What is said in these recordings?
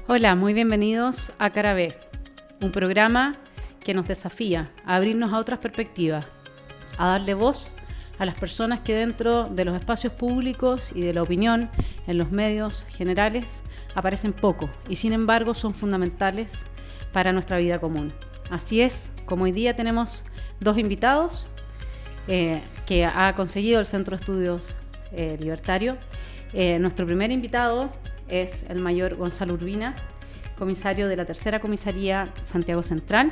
Hola, muy bienvenidos a Cara B, un programa que nos desafía a abrirnos a otras perspectivas, a darle voz a las personas que dentro de los espacios públicos y de la opinión en los medios generales aparecen poco y sin embargo son fundamentales para nuestra vida común. Así es, como hoy día tenemos dos invitados que ha conseguido el Centro de Estudios Libertario. Nuestro primer invitado es el mayor Gonzalo Urbina, comisario de la Tercera Comisaría Santiago Central.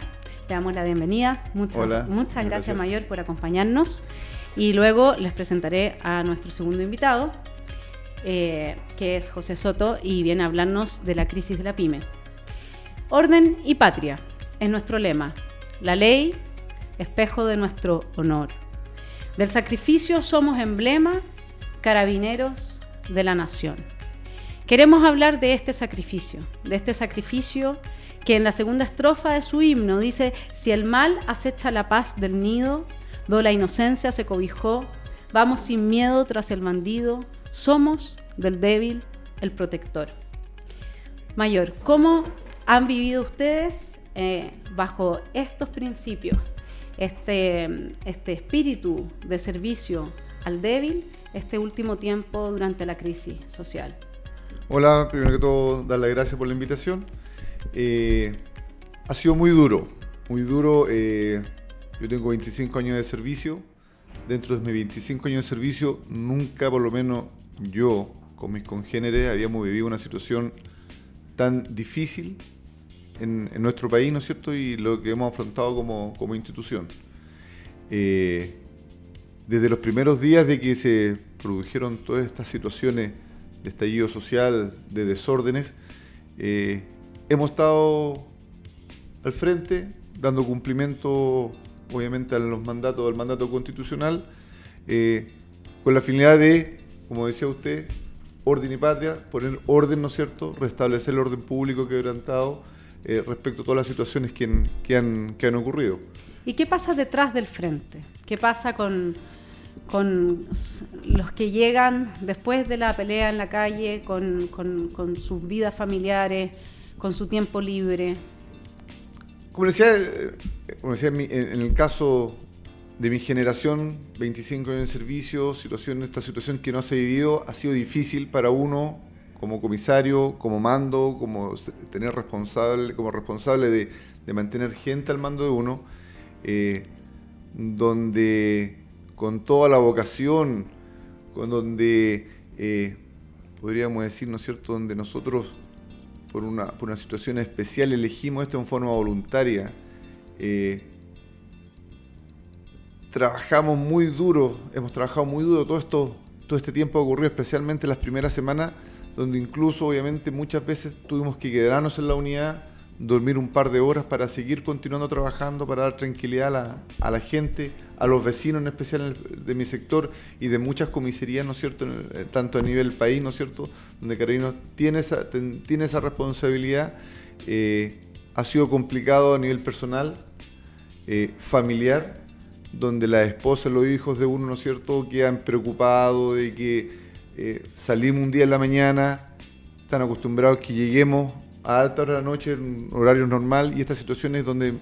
Le damos la bienvenida. Muchas gracias, mayor, por acompañarnos. Y luego les presentaré a nuestro segundo invitado, que es José Soto, y viene a hablarnos de la crisis de la PYME. Orden y patria es nuestro lema. La ley, espejo de nuestro honor. Del sacrificio somos emblema, carabineros de la nación. Queremos hablar de este sacrificio que en la segunda estrofa de su himno dice: si el mal acecha la paz del nido, do la inocencia se cobijó, vamos sin miedo tras el bandido, somos del débil el protector. Mayor, ¿cómo han vivido ustedes bajo estos principios, este espíritu de servicio al débil, este último tiempo durante la crisis social? Hola, primero que todo, dar las gracias por la invitación. Ha sido muy duro. Yo tengo 25 años de servicio. Dentro de mis 25 años de servicio, nunca, por lo menos yo, con mis congéneres, habíamos vivido una situación tan difícil en nuestro país, ¿no es cierto? Y lo que hemos afrontado como institución. Desde los primeros días de que se produjeron todas estas situaciones de estallido social, de desórdenes, hemos estado al frente, dando cumplimiento, obviamente, a los mandatos del mandato constitucional, con la finalidad de, como decía usted, orden y patria, poner orden, ¿no es cierto?, restablecer el orden público quebrantado respecto a todas las situaciones que han ocurrido. ¿Y qué pasa detrás del frente? ¿Qué pasa con los que llegan después de la pelea en la calle, con sus vidas familiares, con su tiempo libre? Como decía en el caso de mi generación, 25 años de servicio, esta situación que no se ha vivido, ha sido difícil para uno como comisario, como mando, como responsable de mantener gente al mando de uno, donde con toda la vocación, podríamos decir, ¿no es cierto?, donde nosotros por una situación especial elegimos esto en forma voluntaria. Trabajamos muy duro, hemos trabajado muy duro todo este tiempo que ocurrió, especialmente las primeras semanas, donde incluso obviamente muchas veces tuvimos que quedarnos en la unidad, dormir un par de horas para seguir continuando trabajando, para dar tranquilidad a la gente, a los vecinos en especial de mi sector y de muchas comisarías, ¿no es cierto?, tanto a nivel país, ¿no es cierto?, donde Carabineros tiene esa responsabilidad. Ha sido complicado a nivel personal, familiar, donde las esposas, los hijos de uno, ¿no es cierto?, quedan preocupados de que salimos un día en la mañana, están acostumbrados que lleguemos a alta hora de la noche, en horario normal, y estas situaciones donde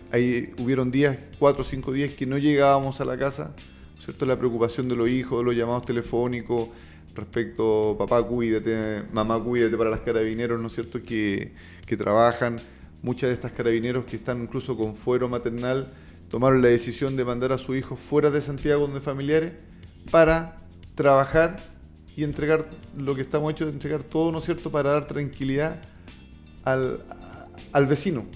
hubieron días, 4 o 5 días, que no llegábamos a la casa, ¿cierto? La preocupación de los hijos, los llamados telefónicos respecto, papá cuídate, mamá cuídate, para las carabineros, ¿no es cierto?, que trabajan. Muchas de estas carabineros que están incluso con fuero maternal tomaron la decisión de mandar a sus hijos fuera de Santiago, donde familiares, para trabajar y entregar lo que estamos hechos de entregar todo, ¿no es cierto?, para dar tranquilidad al vecino,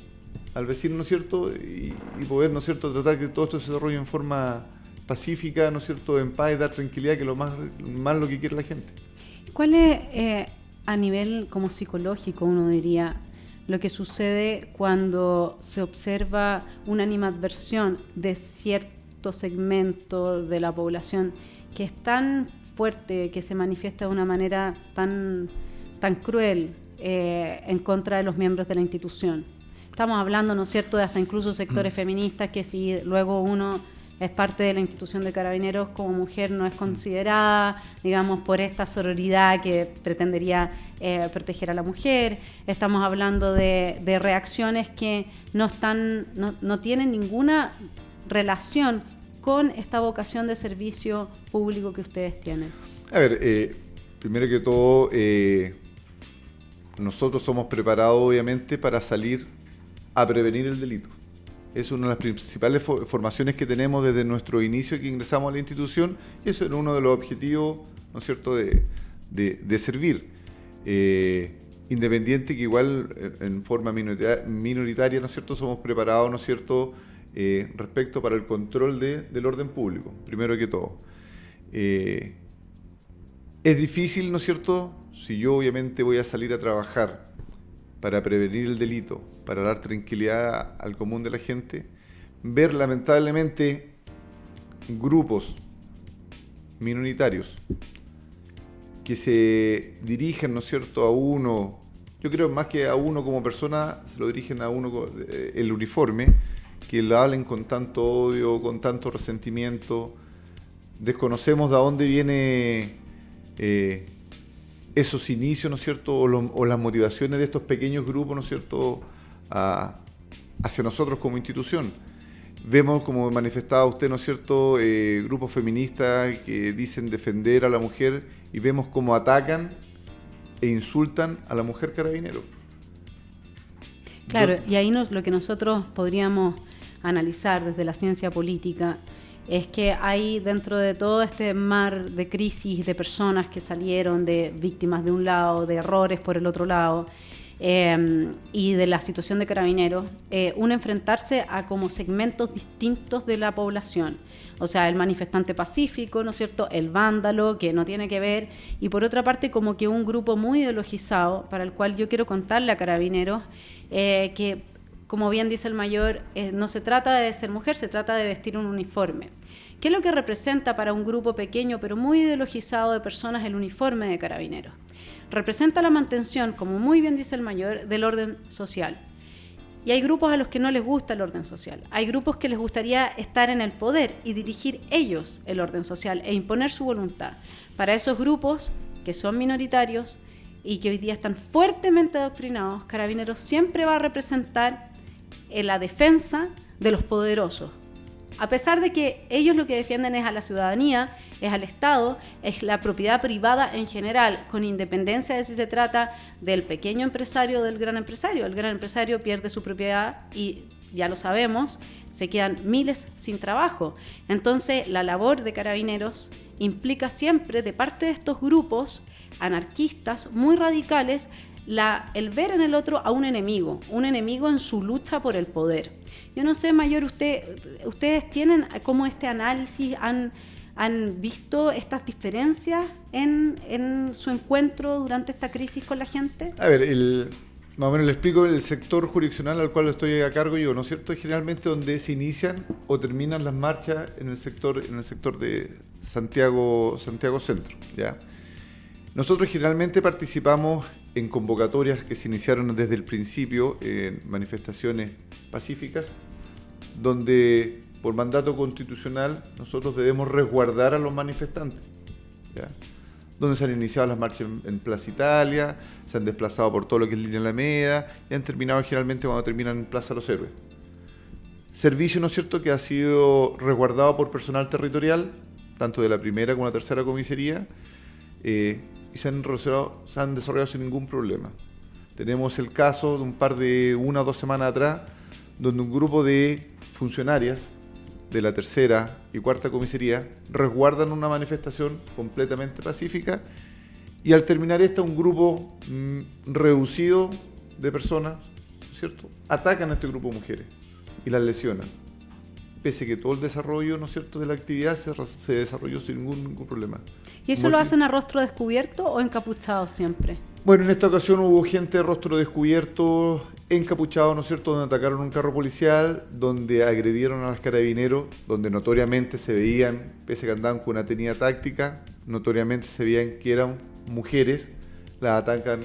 ¿no es cierto?, y poder, ¿no es cierto?, tratar que todo esto se desarrolle en forma pacífica, ¿no es cierto?, en paz, y dar tranquilidad, que es lo más lo que quiere la gente. ¿Cuál es, a nivel como psicológico, uno diría, lo que sucede cuando se observa una animadversión de cierto segmento de la población que es tan fuerte, que se manifiesta de una manera tan cruel en contra de los miembros de la institución? Estamos hablando, ¿no es cierto?, de hasta incluso sectores feministas, que si luego uno es parte de la institución de Carabineros, como mujer no es considerada, digamos, por esta sororidad que pretendería proteger a la mujer. Estamos hablando de reacciones que no tienen ninguna relación con esta vocación de servicio público que ustedes tienen. A ver, primero que todo, nosotros somos preparados obviamente para salir a prevenir el delito. Es una de las principales formaciones que tenemos desde nuestro inicio que ingresamos a la institución, y eso era uno de los objetivos, ¿no es cierto?, de servir. Independiente que igual en forma minoritaria, ¿no es cierto?, somos preparados, ¿no es cierto?, respecto para el control del orden público, primero que todo. Es difícil, ¿no es cierto?, si yo obviamente voy a salir a trabajar para prevenir el delito, para dar tranquilidad al común de la gente, ver lamentablemente grupos minoritarios que se dirigen, ¿no es cierto?, a uno, yo creo más que a uno como persona, se lo dirigen a uno con el uniforme, que lo hablen con tanto odio, con tanto resentimiento. Desconocemos de dónde viene esos inicios, ¿no es cierto?, o las motivaciones de estos pequeños grupos, ¿no es cierto?, hacia nosotros como institución. Vemos, como manifestaba usted, ¿no es cierto?, grupos feministas que dicen defender a la mujer, y vemos cómo atacan e insultan a la mujer carabinero. Claro, y ahí lo que nosotros podríamos analizar desde la ciencia política es que hay dentro de todo este mar de crisis de personas que salieron, de víctimas de un lado, de errores por el otro lado, y de la situación de Carabineros, un enfrentarse a como segmentos distintos de la población. O sea, el manifestante pacífico, ¿no es cierto?, el vándalo, que no tiene que ver, y por otra parte como que un grupo muy ideologizado, para el cual yo quiero contarle a Carabineros que, como bien dice el mayor, no se trata de ser mujer, se trata de vestir un uniforme. ¿Qué es lo que representa para un grupo pequeño pero muy ideologizado de personas el uniforme de Carabineros? Representa la mantención, como muy bien dice el mayor, del orden social. Y hay grupos a los que no les gusta el orden social. Hay grupos que les gustaría estar en el poder y dirigir ellos el orden social e imponer su voluntad. Para esos grupos, que son minoritarios y que hoy día están fuertemente adoctrinados, Carabineros siempre va a representar la defensa de los poderosos. A pesar de que ellos lo que defienden es a la ciudadanía, es al Estado, es la propiedad privada en general, con independencia de si se trata del pequeño empresario o del gran empresario. El gran empresario pierde su propiedad y, ya lo sabemos, se quedan miles sin trabajo. Entonces, la labor de Carabineros implica siempre, de parte de estos grupos anarquistas muy radicales, el ver en el otro a un enemigo en su lucha por el poder. Yo no sé, mayor, ustedes tienen como este análisis, han visto estas diferencias en su encuentro durante esta crisis con la gente. A ver, más o menos le explico. El sector jurisdiccional al cual estoy a cargo yo, ¿no es cierto?, es generalmente donde se inician o terminan las marchas en el sector de Santiago Centro, ¿ya? Nosotros generalmente participamos en convocatorias que se iniciaron desde el principio, en manifestaciones pacíficas, donde por mandato constitucional nosotros debemos resguardar a los manifestantes, ¿ya? Donde se han iniciado las marchas en Plaza Italia, se han desplazado por todo lo que es Línea Alameda y han terminado generalmente cuando terminan en Plaza Los Héroes. Servicio, ¿no es cierto?, que ha sido resguardado por personal territorial, tanto de la primera como la tercera comisaría, y se han desarrollado sin ningún problema. Tenemos el caso de una o dos semanas atrás, donde un grupo de funcionarias de la tercera y cuarta comisaría resguardan una manifestación completamente pacífica, y al terminar un grupo reducido de personas, ¿cierto?, atacan a este grupo de mujeres y las lesionan, pese a que todo el desarrollo, ¿no es cierto?, de la actividad se desarrolló sin ningún problema. ¿Y eso lo hacen a rostro descubierto o encapuchados siempre? Bueno, en esta ocasión hubo gente de rostro descubierto, encapuchados, ¿no es cierto?, donde atacaron un carro policial, donde agredieron a los carabineros, donde notoriamente se veían, pese a que andaban con una tenida táctica, notoriamente se veían que eran mujeres, las atacan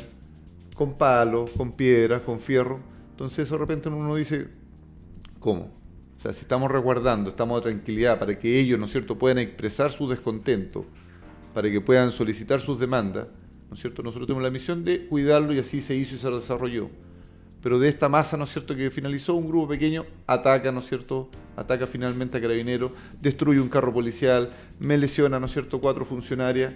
con palos, con piedras, con fierro. Entonces, de repente uno dice, ¿cómo? O sea, si estamos resguardando, estamos de tranquilidad para que ellos, ¿no es cierto?, puedan expresar su descontento, para que puedan solicitar sus demandas, ¿no es cierto? Nosotros tenemos la misión de cuidarlo y así se hizo y se desarrolló. Pero de esta masa, ¿no es cierto?, que finalizó, un grupo pequeño ataca, ¿no es cierto?, ataca finalmente a Carabineros, destruye un carro policial, me lesiona, ¿no es cierto?, 4 funcionarias,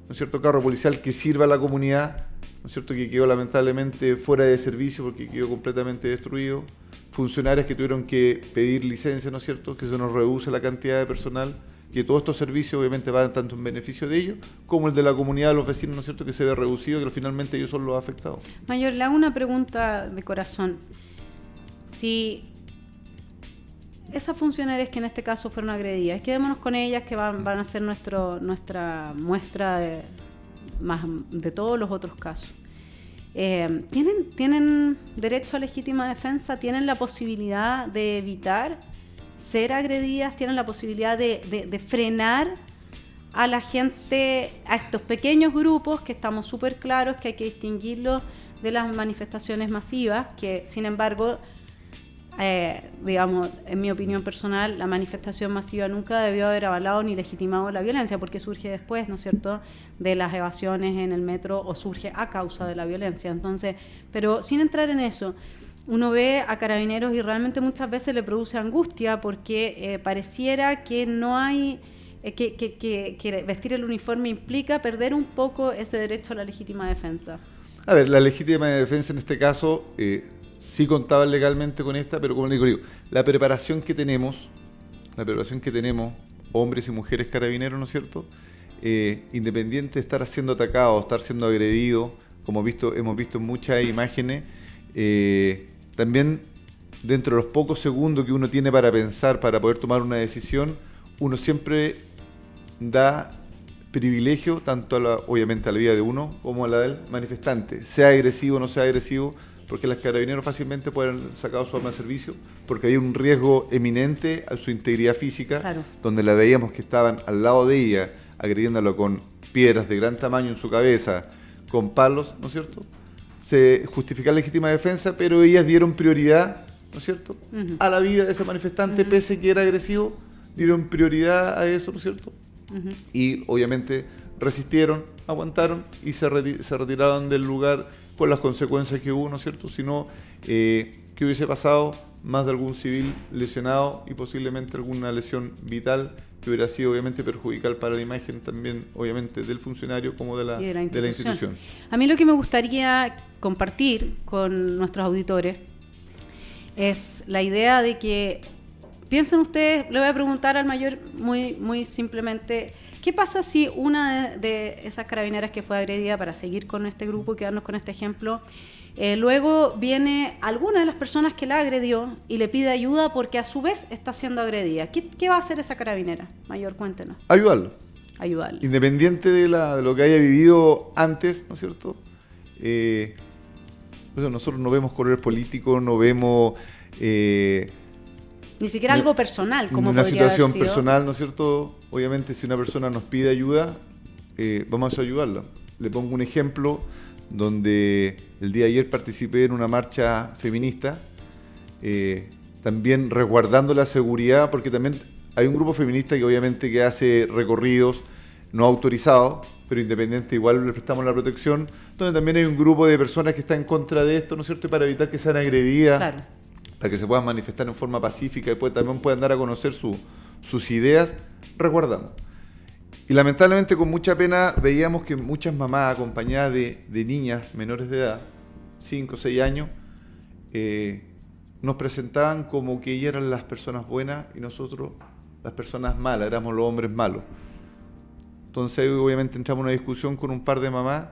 ¿no es cierto?, carro policial que sirva a la comunidad, ¿no es cierto?, que quedó lamentablemente fuera de servicio porque quedó completamente destruido. Funcionarios que tuvieron que pedir licencia, ¿no es cierto?, que se nos reduce la cantidad de personal, que todos estos servicios obviamente van tanto en beneficio de ellos como el de la comunidad de los vecinos, ¿no es cierto?, que se ve reducido, que finalmente ellos son los afectados. Mayor, le hago una pregunta de corazón. Si esas funcionarias que en este caso fueron agredidas, quedémonos con ellas que van a ser nuestra muestra más de todos los otros casos. ¿Tienen derecho a legítima defensa? ¿Tienen la posibilidad de evitar ser agredidas? ¿Tienen la posibilidad de frenar a la gente, a estos pequeños grupos que estamos súper claros que hay que distinguirlos de las manifestaciones masivas, que sin embargo, digamos, en mi opinión personal, la manifestación masiva nunca debió haber avalado ni legitimado la violencia, porque surge después, ¿no es cierto?, de las evasiones en el metro, o surge a causa de la violencia. Entonces, pero sin entrar en eso, uno ve a Carabineros y realmente muchas veces le produce angustia porque pareciera que no hay, que vestir el uniforme implica perder un poco ese derecho a la legítima defensa. A ver, la legítima defensa en este caso sí contaba legalmente con esta, pero como le digo, la preparación que tenemos, hombres y mujeres carabineros, ¿no es cierto?, independiente de estar siendo atacado, estar siendo agredido, como hemos visto en muchas imágenes, también dentro de los pocos segundos que uno tiene para pensar, para poder tomar una decisión, uno siempre da privilegio tanto obviamente a la vida de uno como a la del manifestante, sea agresivo o no sea agresivo, porque las Carabineros fácilmente pueden haber sacado su arma de servicio, porque había un riesgo eminente a su integridad física, claro, donde la veíamos que estaban al lado de ella, agrediéndolo con piedras de gran tamaño en su cabeza, con palos, ¿no es cierto? Se justifica la legítima defensa, pero ellas dieron prioridad, ¿no es cierto?, a la vida de ese manifestante, pese que era agresivo, dieron prioridad a eso, ¿no es cierto? Y obviamente resistieron, aguantaron y se retiraron del lugar por las consecuencias que hubo, ¿no es cierto? Si no, ¿qué hubiese pasado? Más de algún civil lesionado y posiblemente alguna lesión vital que hubiera sido obviamente perjudicial para la imagen también, obviamente, del funcionario como de la institución. A mí lo que me gustaría compartir con nuestros auditores es la idea de que piensen ustedes, le voy a preguntar al mayor muy simplemente, ¿qué pasa si una de esas carabineras que fue agredida, para seguir con este grupo y quedarnos con este ejemplo, luego viene alguna de las personas que la agredió y le pide ayuda porque a su vez está siendo agredida? ¿Qué va a hacer esa carabinera? Mayor, cuéntenos. Ayudarlo. Independiente de lo que haya vivido antes, ¿no es cierto? Nosotros no vemos color político, no vemos... ni siquiera algo personal, como una podría situación haber sido personal, ¿no es cierto? Obviamente, si una persona nos pide ayuda, vamos a ayudarla. Le pongo un ejemplo donde el día de ayer participé en una marcha feminista, también resguardando la seguridad, porque también hay un grupo feminista que obviamente que hace recorridos no autorizados, pero independiente igual le prestamos la protección, donde también hay un grupo de personas que están en contra de esto, ¿no es cierto? Y para evitar que sean agredidas. Claro. Para que se puedan manifestar en forma pacífica y también puedan dar a conocer sus ideas, resguardando. Y lamentablemente con mucha pena veíamos que muchas mamás acompañadas de niñas menores de edad, 5 o 6 años, nos presentaban como que ellas eran las personas buenas y nosotros las personas malas, éramos los hombres malos. Entonces obviamente entramos en una discusión con un par de mamás.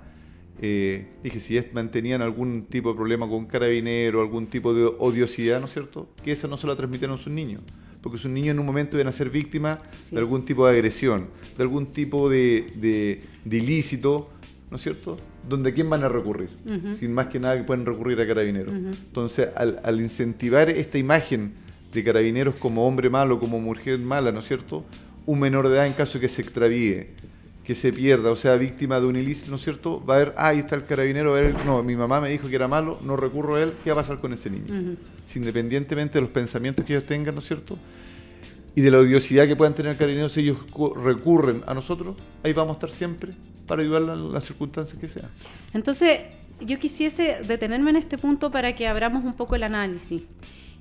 Dije, si mantenían algún tipo de problema con Carabineros, algún tipo de odiosidad, ¿no es cierto?, que esa no se la transmitieron a sus niños, porque sus niños en un momento iban a ser víctimas de algún tipo de agresión, de algún tipo de ilícito, ¿no es cierto?, donde ¿a quién van a recurrir? Sin más que nada que pueden recurrir a Carabineros. Entonces, al incentivar esta imagen de Carabineros como hombre malo, como mujer mala, ¿no es cierto?, un menor de edad en caso de que se extravíe, que se pierda o sea víctima de un ilícito, ¿no es cierto? Va a ver, ahí está el carabinero, no, mi mamá me dijo que era malo, no recurro a él, ¿qué va a pasar con ese niño? Si independientemente de los pensamientos que ellos tengan, ¿no es cierto? Y de la odiosidad que puedan tener carabineros, si ellos recurren a nosotros, ahí vamos a estar siempre para ayudarla en las circunstancias que sean. Entonces, yo quisiese detenerme en este punto para que abramos un poco el análisis.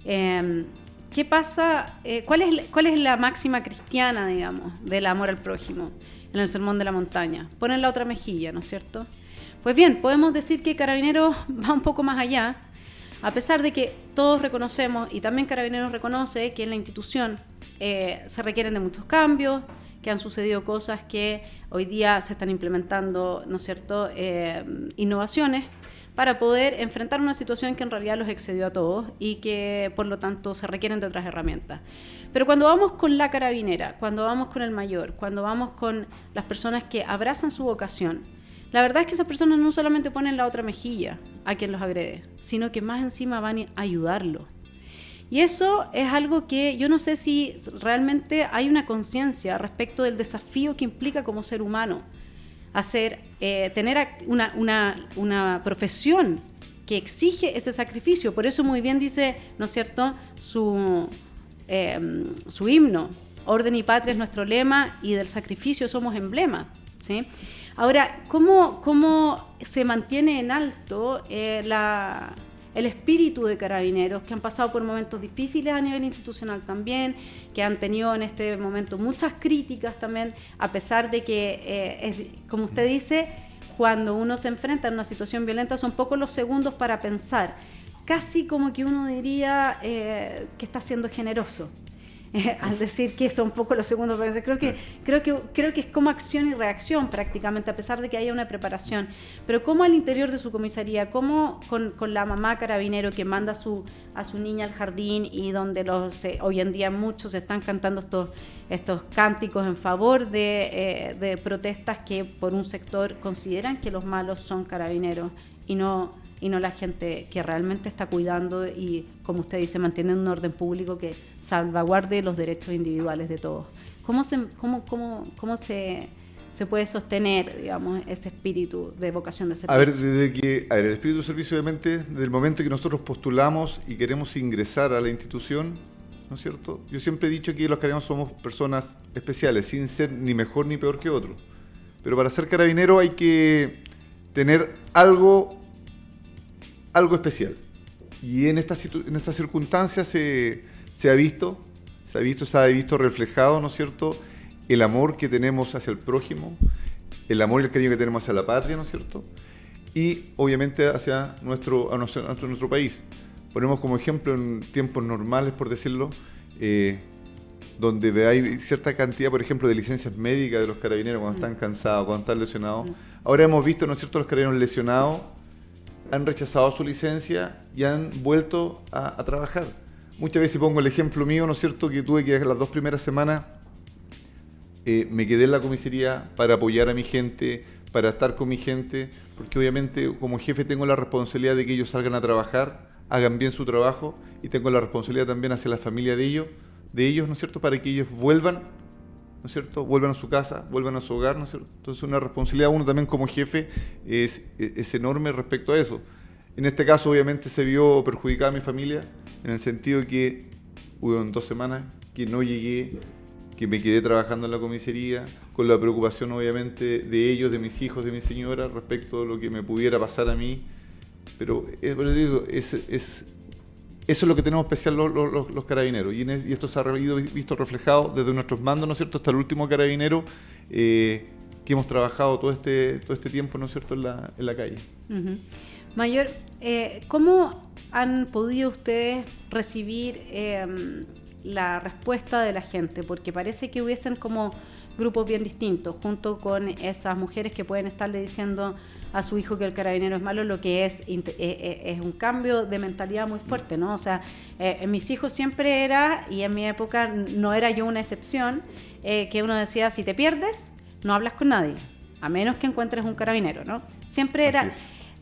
¿Qué pasa? ¿Cuál es la máxima cristiana, digamos, del amor al prójimo en el Sermón de la Montaña? Ponen la otra mejilla, ¿no es cierto? Pues bien, podemos decir que Carabineros va un poco más allá, a pesar de que todos reconocemos, y también Carabineros reconoce, que en la institución se requieren de muchos cambios, que han sucedido cosas que hoy día se están implementando, ¿no es cierto?, innovaciones para poder enfrentar una situación que en realidad los excedió a todos y que por lo tanto se requieren de otras herramientas. Pero cuando vamos con la carabinera, cuando vamos con el mayor, cuando vamos con las personas que abrazan su vocación, la verdad es que esas personas no solamente ponen la otra mejilla a quien los agrede, sino que más encima van a ayudarlo. Y eso es algo que yo no sé si realmente hay una conciencia respecto del desafío que implica como ser humano tener una profesión que exige ese sacrificio. Por eso muy bien dice, ¿no es cierto?, su himno, orden y patria es nuestro lema y del sacrificio somos emblema, ¿sí? Ahora, ¿cómo se mantiene en alto el espíritu de Carabineros, que han pasado por momentos difíciles a nivel institucional también, que han tenido en este momento muchas críticas también, a pesar de que, como usted dice, cuando uno se enfrenta a una situación violenta son pocos los segundos para pensar, casi como que uno diría que está siendo generoso. Al decir que son pocos los segundos, creo que es como acción y reacción prácticamente, a pesar de que haya una preparación. Pero cómo al interior de su comisaría, cómo con la mamá carabinero que manda a su niña al jardín y donde hoy en día muchos están cantando estos cánticos en favor de protestas que por un sector consideran que los malos son carabineros y no la gente que realmente está cuidando y, como usted dice, mantiene un orden público que salvaguarde los derechos individuales de todos. ¿Cómo se puede sostener, digamos, ese espíritu de vocación de servicio? El espíritu de servicio, obviamente, desde el momento que nosotros postulamos y queremos ingresar a la institución, ¿no es cierto? Yo siempre he dicho que los carabineros somos personas especiales, sin ser ni mejor ni peor que otros. Pero para ser carabinero hay que tener algo especial. Y en estas circunstancias se ha visto reflejado, ¿no es cierto?, el amor que tenemos hacia el prójimo, el amor y el cariño que tenemos hacia la patria, ¿no es cierto?, y obviamente hacia nuestro país. Ponemos como ejemplo en tiempos normales, por decirlo, donde hay cierta cantidad, por ejemplo, de licencias médicas de los carabineros cuando están cansados, cuando están lesionados. Ahora hemos visto, ¿no es cierto?, los carabineros lesionados han rechazado su licencia y han vuelto a trabajar. Muchas veces pongo el ejemplo mío, ¿no es cierto?, que tuve que las 2 primeras semanas me quedé en la comisaría para apoyar a mi gente, para estar con mi gente, porque obviamente como jefe tengo la responsabilidad de que ellos salgan a trabajar, hagan bien su trabajo, y tengo la responsabilidad también hacia la familia de ellos, ¿no es cierto?, para que ellos vuelvan, ¿no es cierto?, vuelvan a su casa, vuelvan a su hogar, ¿no es cierto? Entonces una responsabilidad uno también como jefe es enorme respecto a eso. En este caso obviamente se vio perjudicada mi familia, en el sentido de que hubo 2 semanas que no llegué, que me quedé trabajando en la comisaría, con la preocupación obviamente de ellos, de mis hijos, de mi señora, respecto a lo que me pudiera pasar a mí. Pero eso es lo que tenemos especial los carabineros, y esto se ha visto reflejado desde nuestros mandos, ¿no es cierto?, hasta el último carabinero que hemos trabajado todo este tiempo, ¿no es cierto?, en la calle. Uh-huh. Mayor, ¿cómo han podido ustedes recibir la respuesta de la gente? Porque parece que hubiesen como grupos bien distintos, junto con esas mujeres que pueden estarle diciendo a su hijo que el carabinero es malo, lo que es un cambio de mentalidad muy fuerte, ¿no? O sea, en mis hijos siempre era, y en mi época no era yo una excepción, que uno decía, si te pierdes, no hablas con nadie, a menos que encuentres un carabinero, ¿no? Siempre era...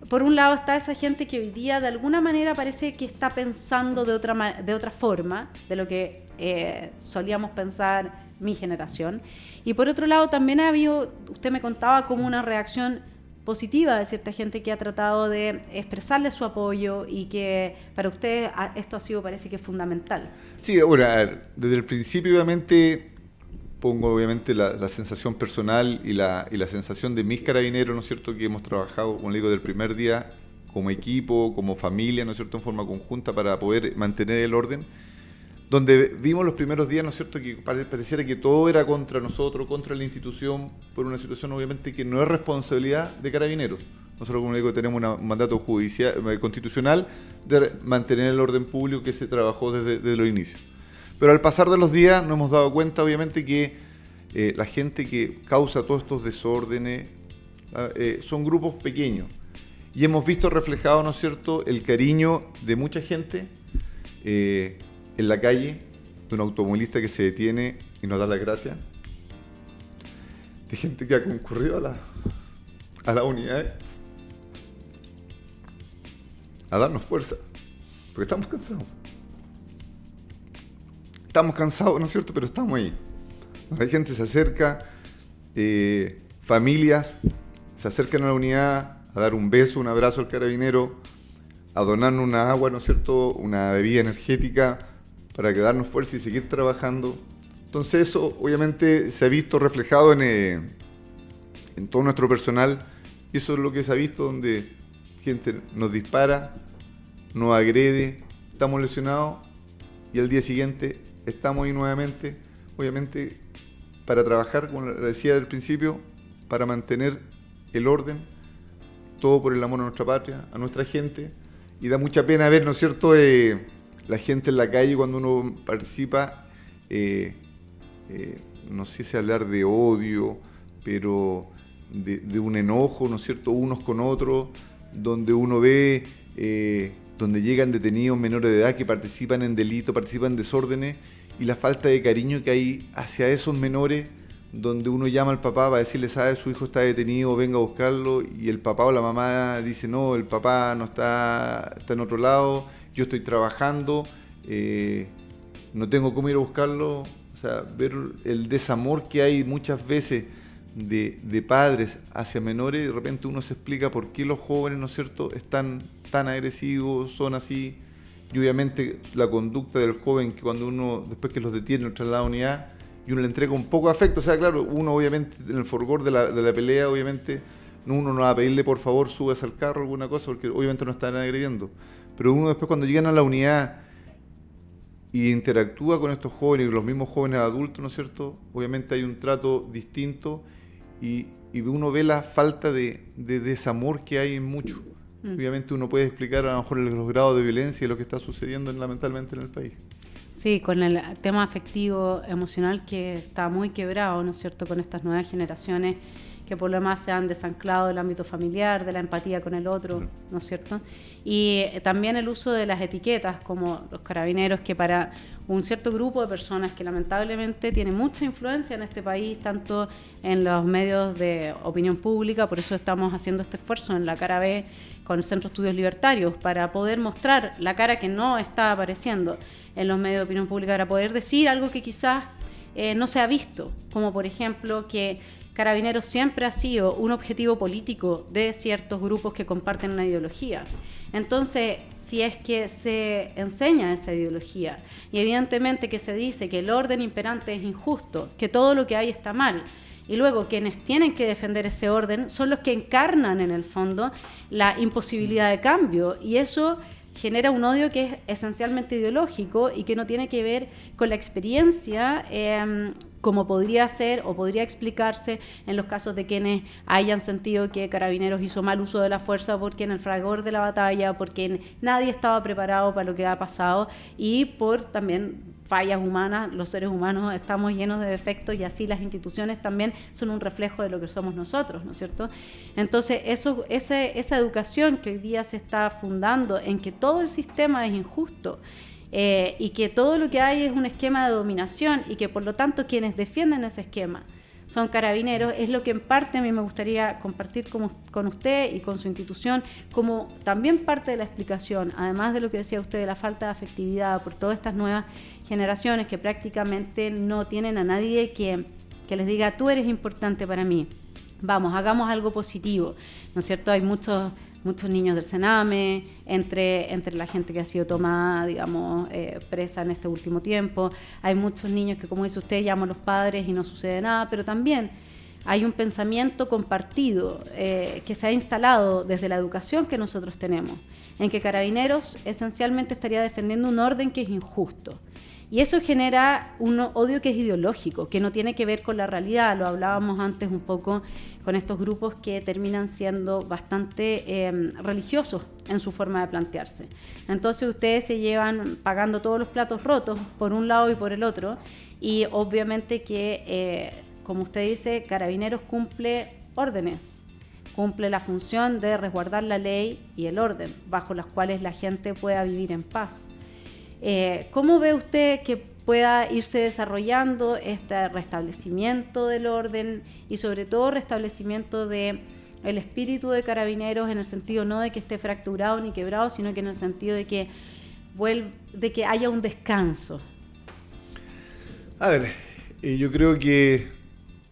Por un lado está esa gente que hoy día de alguna manera parece que está pensando de otra forma de lo que solíamos pensar mi generación. Y por otro lado también ha habido, usted me contaba, como una reacción positiva de cierta gente que ha tratado de expresarle su apoyo y que para usted esto ha sido, parece que fundamental. Sí, bueno, a ver, desde el principio obviamente pongo obviamente la sensación personal y la sensación de mis carabineros, ¿no es cierto?, que hemos trabajado, como le digo, del primer día como equipo, como familia, ¿no es cierto?, en forma conjunta para poder mantener el orden, donde vimos los primeros días, ¿no es cierto?, que pareciera que todo era contra nosotros, contra la institución, por una situación obviamente que no es responsabilidad de Carabineros. Nosotros, como digo, tenemos un mandato judicial, constitucional de mantener el orden público que se trabajó desde los inicios. Pero al pasar de los días nos hemos dado cuenta, obviamente, que la gente que causa todos estos desórdenes son grupos pequeños. Y hemos visto reflejado, ¿no es cierto?, el cariño de mucha gente en la calle, de un automovilista que se detiene y nos da las gracias, de gente que ha concurrido a la unidad a darnos fuerza, porque estamos cansados. Estamos cansados, ¿no es cierto?, pero estamos ahí. La gente se acerca, familias se acercan a la unidad a dar un beso, un abrazo al carabinero, a donarnos una agua, ¿no es cierto?, una bebida energética para que darnos fuerza y seguir trabajando. Entonces eso obviamente se ha visto reflejado en todo nuestro personal, y eso es lo que se ha visto, donde gente nos dispara, nos agrede, estamos lesionados y al día siguiente estamos ahí nuevamente, obviamente para trabajar, como le decía al principio, para mantener el orden, todo por el amor a nuestra patria, a nuestra gente. Y da mucha pena ver, ¿no es cierto?, la gente en la calle cuando uno participa, no sé si hablar de odio, pero de un enojo, ¿no es cierto?, unos con otros, donde uno ve, donde llegan detenidos menores de edad que participan en delitos, participan en desórdenes, y la falta de cariño que hay hacia esos menores, donde uno llama al papá para decirle, sabe, su hijo está detenido, venga a buscarlo, y el papá o la mamá dice, no, el papá no está en otro lado, yo estoy trabajando, no tengo cómo ir a buscarlo. O sea, ver el desamor que hay muchas veces de padres hacia menores, de repente uno se explica por qué los jóvenes, ¿no es cierto?, están tan agresivos, son así, y obviamente la conducta del joven, que cuando uno, después que los detiene, los traslada a la unidad, y uno le entrega un poco de afecto. O sea, claro, uno obviamente en el fragor de la pelea, obviamente uno no va a pedirle por favor subas al carro, alguna cosa, porque obviamente no están agrediendo. Pero uno después, cuando llegan a la unidad y interactúa con estos jóvenes, los mismos jóvenes adultos, ¿no es cierto?, obviamente hay un trato distinto, y uno ve la falta de desamor que hay en muchos. Obviamente uno puede explicar a lo mejor los grados de violencia y lo que está sucediendo lamentablemente en el país. Sí, con el tema afectivo, emocional, que está muy quebrado, ¿no es cierto?, con estas nuevas generaciones que por lo demás se han desanclado del ámbito familiar, de la empatía con el otro, ¿no es cierto? Y también el uso de las etiquetas, como los carabineros, que para un cierto grupo de personas que lamentablemente tiene mucha influencia en este país, tanto en los medios de opinión pública, por eso estamos haciendo este esfuerzo en la cara B con el Centro de Estudios Libertarios, para poder mostrar la cara que no está apareciendo en los medios de opinión pública, para poder decir algo que quizás no se ha visto, como por ejemplo que Carabineros siempre ha sido un objetivo político de ciertos grupos que comparten una ideología. Entonces, si es que se enseña esa ideología y evidentemente que se dice que el orden imperante es injusto, que todo lo que hay está mal, y luego quienes tienen que defender ese orden son los que encarnan en el fondo la imposibilidad de cambio, y eso genera un odio que es esencialmente ideológico y que no tiene que ver con la experiencia, como podría ser o podría explicarse en los casos de quienes hayan sentido que Carabineros hizo mal uso de la fuerza porque en el fragor de la batalla, porque nadie estaba preparado para lo que ha pasado, y por también fallas humanas. Los seres humanos estamos llenos de defectos, y así las instituciones también son un reflejo de lo que somos nosotros, ¿no es cierto? Entonces, esa educación que hoy día se está fundando en que todo el sistema es injusto, y que todo lo que hay es un esquema de dominación, y que por lo tanto quienes defienden ese esquema son carabineros, es lo que en parte a mí me gustaría compartir con usted y con su institución, como también parte de la explicación, además de lo que decía usted de la falta de afectividad por todas estas nuevas generaciones que prácticamente no tienen a nadie que les diga, tú eres importante para mí, vamos, hagamos algo positivo, ¿no es cierto? Hay muchos niños del Sename, entre la gente que ha sido tomada, digamos, presa en este último tiempo. Hay muchos niños que, como dice usted, llaman a los padres y no sucede nada, pero también hay un pensamiento compartido que se ha instalado desde la educación que nosotros tenemos, en que Carabineros esencialmente estaría defendiendo un orden que es injusto. Y eso genera un odio que es ideológico, que no tiene que ver con la realidad. Lo hablábamos antes un poco con estos grupos que terminan siendo bastante religiosos en su forma de plantearse. Entonces ustedes se llevan pagando todos los platos rotos por un lado y por el otro, y obviamente que, como usted dice, Carabineros cumple órdenes, cumple la función de resguardar la ley y el orden, bajo las cuales la gente pueda vivir en paz. ¿Cómo ve usted que pueda irse desarrollando este restablecimiento del orden y sobre todo restablecimiento del espíritu de Carabineros, en el sentido no de que esté fracturado ni quebrado, sino que en el sentido de que haya un descanso? A ver, yo creo que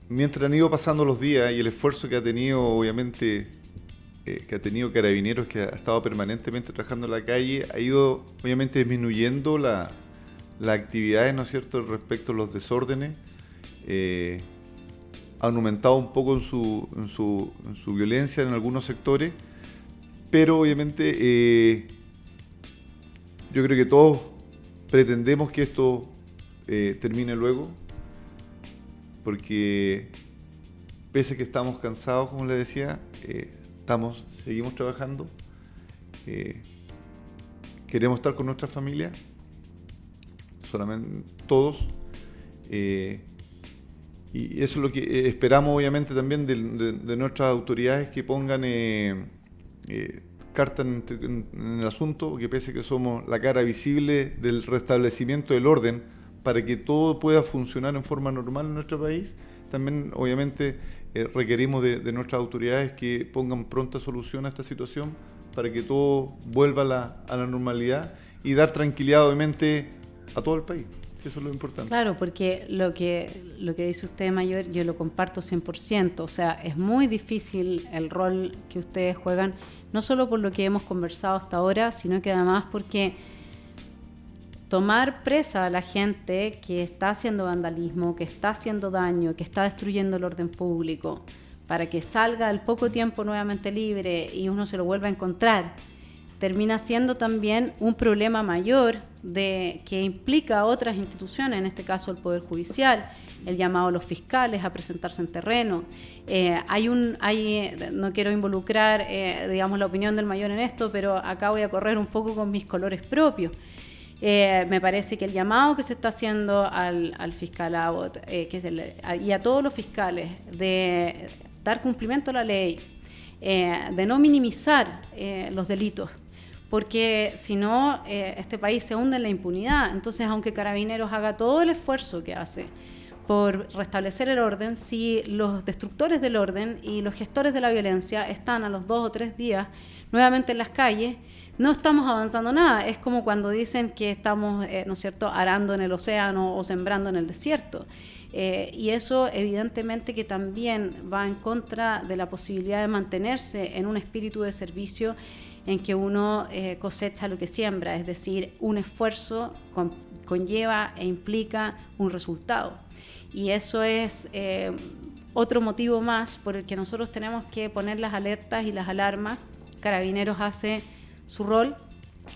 mientras han ido pasando los días y el esfuerzo que ha tenido, obviamente, que ha tenido Carabineros, que ha estado permanentemente trabajando en la calle, ha ido obviamente disminuyendo las actividades, ¿no es cierto?, respecto a los desórdenes. Han aumentado un poco en su violencia en algunos sectores, pero obviamente yo creo que todos pretendemos que esto termine luego, porque pese a que estamos cansados, como les decía, seguimos trabajando, queremos estar con nuestra familia, solamente todos, y eso es lo que esperamos obviamente también de nuestras autoridades, que pongan carta en el asunto, que pese a que somos la cara visible del restablecimiento del orden para que todo pueda funcionar en forma normal en nuestro país, también obviamente requerimos de nuestras autoridades que pongan pronta solución a esta situación para que todo vuelva a la normalidad y dar tranquilidad obviamente a todo el país. Eso es lo importante. Claro, porque lo que dice usted, Mayor, yo lo comparto 100%. O sea, es muy difícil el rol que ustedes juegan, no solo por lo que hemos conversado hasta ahora, sino que además porque tomar presa a la gente que está haciendo vandalismo, que está haciendo daño, que está destruyendo el orden público, para que salga al poco tiempo nuevamente libre y uno se lo vuelva a encontrar, termina siendo también un problema mayor que implica a otras instituciones, en este caso el Poder Judicial, el llamado a los fiscales a presentarse en terreno. No quiero involucrar digamos, la opinión del Mayor en esto, pero acá voy a correr un poco con mis colores propios. Me parece que el llamado que se está haciendo al fiscal Abbott y a todos los fiscales de dar cumplimiento a la ley, de no minimizar los delitos, porque si no, este país se hunde en la impunidad. Entonces, aunque Carabineros haga todo el esfuerzo que hace por restablecer el orden, si los destructores del orden y los gestores de la violencia están a los 2 o 3 días nuevamente en las calles, no estamos avanzando nada. Es como cuando dicen que estamos, ¿no es cierto?, arando en el océano o sembrando en el desierto. Y eso evidentemente que también va en contra de la posibilidad de mantenerse en un espíritu de servicio en que uno cosecha lo que siembra, es decir, un esfuerzo conlleva e implica un resultado. Y eso es otro motivo más por el que nosotros tenemos que poner las alertas y las alarmas. Carabineros hace su rol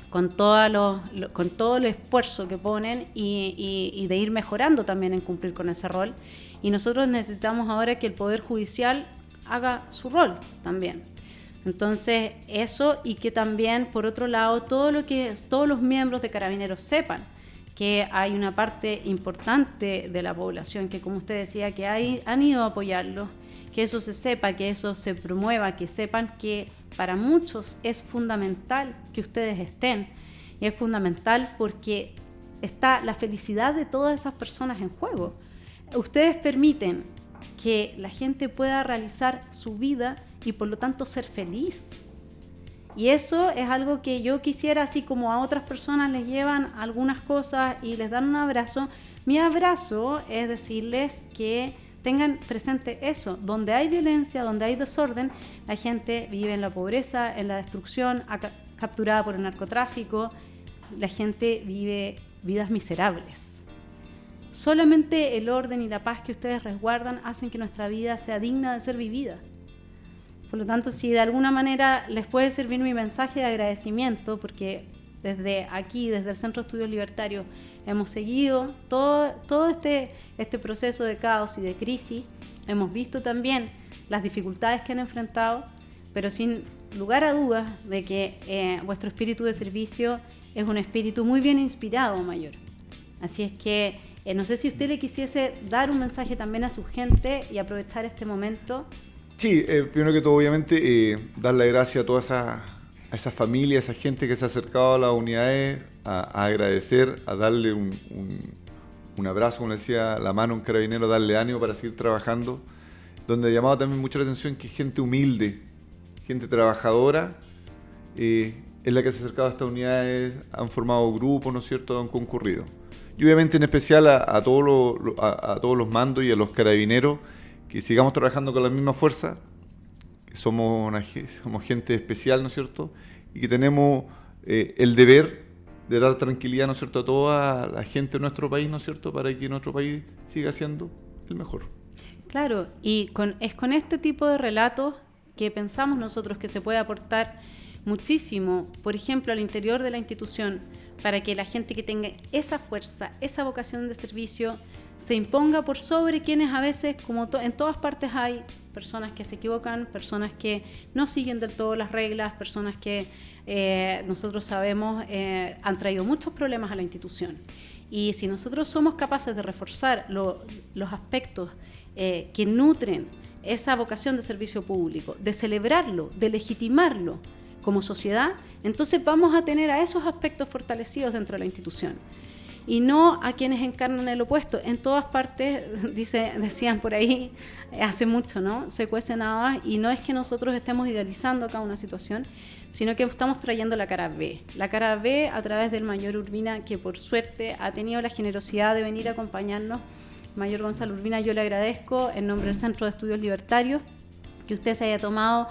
con todo el esfuerzo que ponen y de ir mejorando también en cumplir con ese rol. Y nosotros necesitamos ahora que el Poder Judicial haga su rol también. Entonces, eso, y que también, por otro lado, todos los miembros de Carabineros sepan que hay una parte importante de la población que, como usted decía, que han ido a apoyarlos, que eso se sepa, que eso se promueva, que sepan que para muchos es fundamental que ustedes estén, y es fundamental porque está la felicidad de todas esas personas en juego. Ustedes permiten que la gente pueda realizar su vida y por lo tanto ser feliz. Y eso es algo que yo quisiera, así como a otras personas les llevan algunas cosas y les dan un abrazo, mi abrazo es decirles que tengan presente eso. Donde hay violencia, donde hay desorden, la gente vive en la pobreza, en la destrucción, capturada por el narcotráfico, la gente vive vidas miserables. Solamente el orden y la paz que ustedes resguardan hacen que nuestra vida sea digna de ser vivida. Por lo tanto, si de alguna manera les puede servir mi mensaje de agradecimiento, porque desde aquí, desde el Centro de Estudios Libertarios, hemos seguido todo este proceso de caos y de crisis, hemos visto también las dificultades que han enfrentado, pero sin lugar a dudas de que vuestro espíritu de servicio es un espíritu muy bien inspirado, Mayor. Así es que no sé si usted le quisiese dar un mensaje también a su gente y aprovechar este momento. Sí, primero que todo, obviamente, darle gracias a toda esa familia, a esa gente que se ha acercado a las unidades, a agradecer, a darle un abrazo, como le decía, la mano a un carabinero, darle ánimo para seguir trabajando. Donde ha llamado también mucho la atención que gente humilde, gente trabajadora, es la que se ha acercado a estas unidades, han formado grupos, ¿no es cierto?, han concurrido. Y obviamente en especial a todos los mandos y a los carabineros, que sigamos trabajando con la misma fuerza, que somos gente especial, ¿no es cierto?, y que tenemos el deber de dar tranquilidad, ¿no es cierto?, a toda la gente de nuestro país, ¿no es cierto?, para que nuestro país siga siendo el mejor. Claro, y es con este tipo de relatos que pensamos nosotros que se puede aportar muchísimo, por ejemplo, al interior de la institución, para que la gente que tenga esa fuerza, esa vocación de servicio, se imponga por sobre quienes a veces, como en todas partes hay personas que se equivocan, personas que no siguen del todo las reglas, personas que nosotros sabemos han traído muchos problemas a la institución. Y si nosotros somos capaces de reforzar los aspectos que nutren esa vocación de servicio público, de celebrarlo, de legitimarlo como sociedad, entonces vamos a tener a esos aspectos fortalecidos dentro de la institución. Y no a quienes encarnan el opuesto. En todas partes, decían por ahí hace mucho, ¿no?, se cuecen habas, y no es que nosotros estemos idealizando acá una situación, sino que estamos trayendo la cara B. La cara B a través del Mayor Urbina, que por suerte ha tenido la generosidad de venir a acompañarnos. Mayor Gonzalo Urbina, yo le agradezco en nombre del Centro de Estudios Libertarios que usted se haya tomado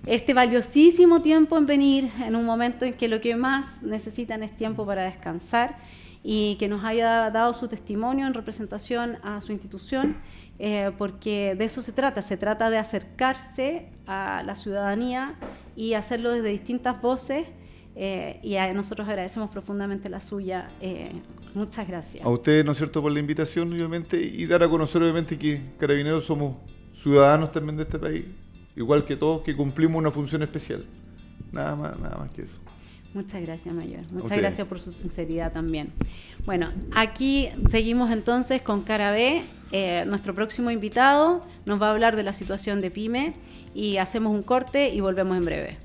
este valiosísimo tiempo en venir en un momento en que lo que más necesitan es tiempo para descansar, y que nos haya dado su testimonio en representación a su institución, porque de eso se trata de acercarse a la ciudadanía y hacerlo desde distintas voces, y nosotros agradecemos profundamente la suya. Muchas gracias. A ustedes, ¿no es cierto?, por la invitación, obviamente, y dar a conocer, obviamente, que Carabineros somos ciudadanos también de este país, igual que todos, que cumplimos una función especial. Nada más que eso. Muchas gracias, Mayor. Muchas gracias por su sinceridad también. Bueno, aquí seguimos entonces con Cara B. Nuestro próximo invitado nos va a hablar de la situación de PYME, y hacemos un corte y volvemos en breve.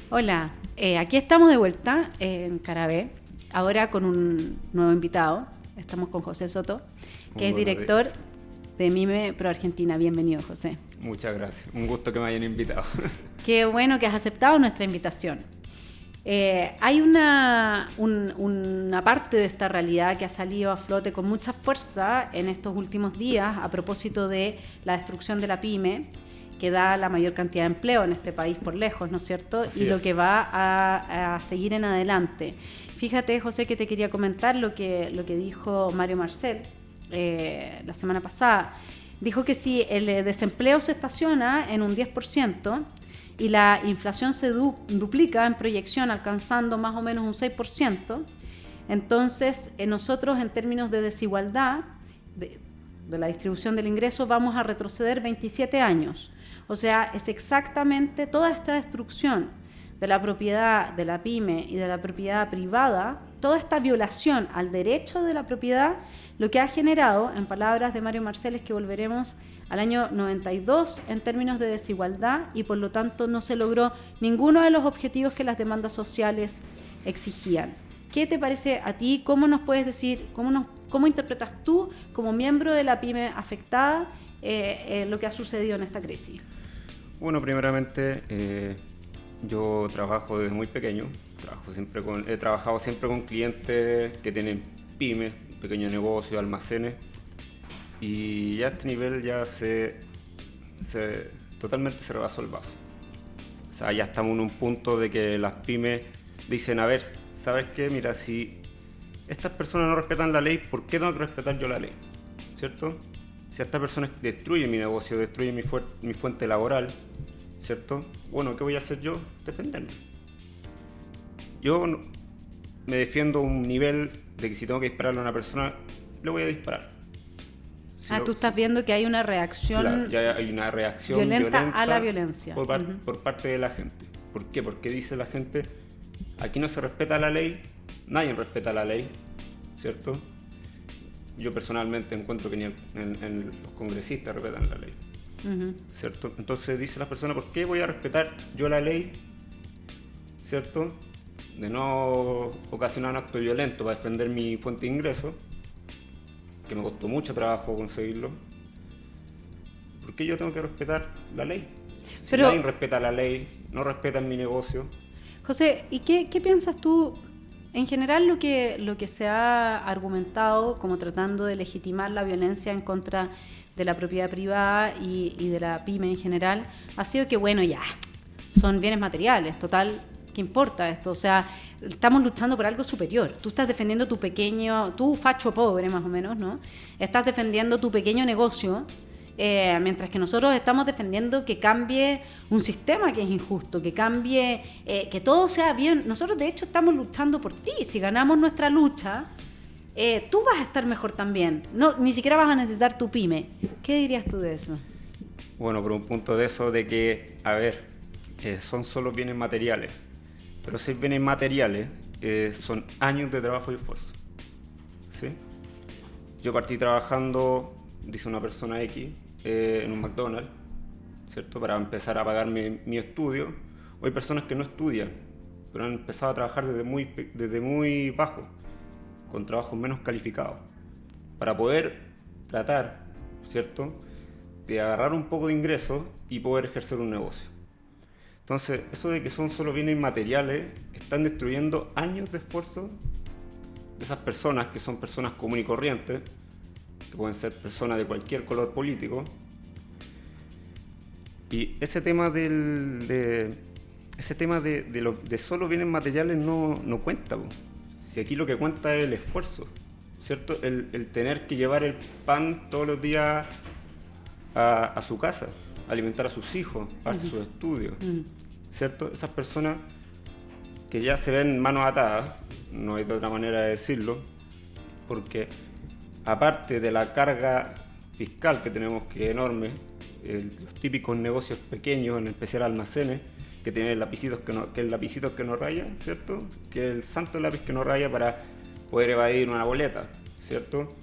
Hola, aquí estamos de vuelta en Carabé, ahora con un nuevo invitado. Estamos con José Soto, que es director de Mime Pro Argentina. Bienvenido, José. Muchas gracias, un gusto que me hayan invitado. Qué bueno que has aceptado nuestra invitación. Hay una parte de esta realidad que ha salido a flote con mucha fuerza en estos últimos días a propósito de la destrucción de la pyme, que da la mayor cantidad de empleo en este país por lejos, ¿no es cierto? Así y lo es. que va a seguir en adelante. Fíjate, José, que te quería comentar lo que dijo Mario Marcel la semana pasada. Dijo que si el desempleo se estaciona en un 10%, y la inflación se duplica en proyección, alcanzando más o menos un 6%, entonces nosotros en términos de desigualdad de la distribución del ingreso vamos a retroceder 27 años. O sea, es exactamente toda esta destrucción de la propiedad de la pyme y de la propiedad privada, toda esta violación al derecho de la propiedad, lo que ha generado, en palabras de Mario Marcel, es que volveremos al año 92 en términos de desigualdad y por lo tanto no se logró ninguno de los objetivos que las demandas sociales exigían. ¿Qué te parece a ti? ¿Cómo nos puedes decir, cómo interpretas tú como miembro de la pyme afectada lo que ha sucedido en esta crisis? Bueno, primeramente yo trabajo desde muy pequeño, he trabajado siempre con clientes que tienen pymes, pequeños negocios, almacenes, y ya a este nivel ya totalmente se rebasó el vaso. O sea, ya estamos en un punto de que las pymes dicen, a ver, ¿sabes qué? Mira, si estas personas no respetan la ley, ¿por qué tengo que respetar yo la ley? ¿Cierto? Si estas personas destruyen mi negocio, destruyen mi fuente laboral, ¿cierto? Bueno, ¿qué voy a hacer yo? Defenderme. Yo me defiendo a un nivel de que si tengo que dispararle a una persona, le voy a disparar. Tú estás viendo que hay una reacción, claro, ya hay una reacción violenta a la violencia por parte de la gente. ¿Por qué? Porque dice la gente, aquí no se respeta la ley, nadie respeta la ley, ¿cierto? Yo personalmente encuentro que ni los congresistas respetan la ley, ¿cierto? Entonces dice la persona, ¿por qué voy a respetar yo la ley, ¿cierto? De no ocasionar un acto violento para defender mi fuente de ingreso, que me costó mucho trabajo conseguirlo. ¿Por qué yo tengo que respetar la ley? Si nadie respeta la ley, no respetan mi negocio. José, ¿y qué piensas tú? En general lo que se ha argumentado como tratando de legitimar la violencia en contra de la propiedad privada y de la pyme en general ha sido que, bueno, ya, son bienes materiales, total, ¿qué importa esto? O sea, estamos luchando por algo superior. Tú estás defendiendo tú facho pobre más o menos, ¿no? Estás defendiendo tu pequeño negocio, mientras que nosotros estamos defendiendo que cambie un sistema que es injusto, que cambie, que todo sea bien. Nosotros de hecho estamos luchando por ti. Si ganamos nuestra lucha, tú vas a estar mejor también. No, ni siquiera vas a necesitar tu pyme. ¿Qué dirías tú de eso? Bueno, por un punto de eso de que, a ver, son solo bienes materiales. Pero si bienes materiales son años de trabajo y esfuerzo, ¿sí? Yo partí trabajando, dice una persona X, en un McDonald's, ¿cierto? Para empezar a pagar mi estudio. Hoy hay personas que no estudian, pero han empezado a trabajar desde muy bajo, con trabajos menos calificados, para poder tratar, ¿cierto?, de agarrar un poco de ingresos y poder ejercer un negocio. Entonces, eso de que son solo bienes materiales, están destruyendo años de esfuerzo de esas personas, que son personas comunes y corrientes, que pueden ser personas de cualquier color político. Y ese tema de solo bienes materiales no cuenta, po. Si aquí lo que cuenta es el esfuerzo, ¿cierto? El tener que llevar el pan todos los días a su casa, alimentar a sus hijos, pagar sus estudios, ¿cierto? Esas personas que ya se ven manos atadas, no hay de otra manera de decirlo, porque aparte de la carga fiscal que tenemos, que es enorme, los típicos negocios pequeños, en especial almacenes, que tienen lapicitos el lapicito que no raya, ¿cierto? Que el santo lápiz que no raya para poder evadir una boleta, ¿cierto?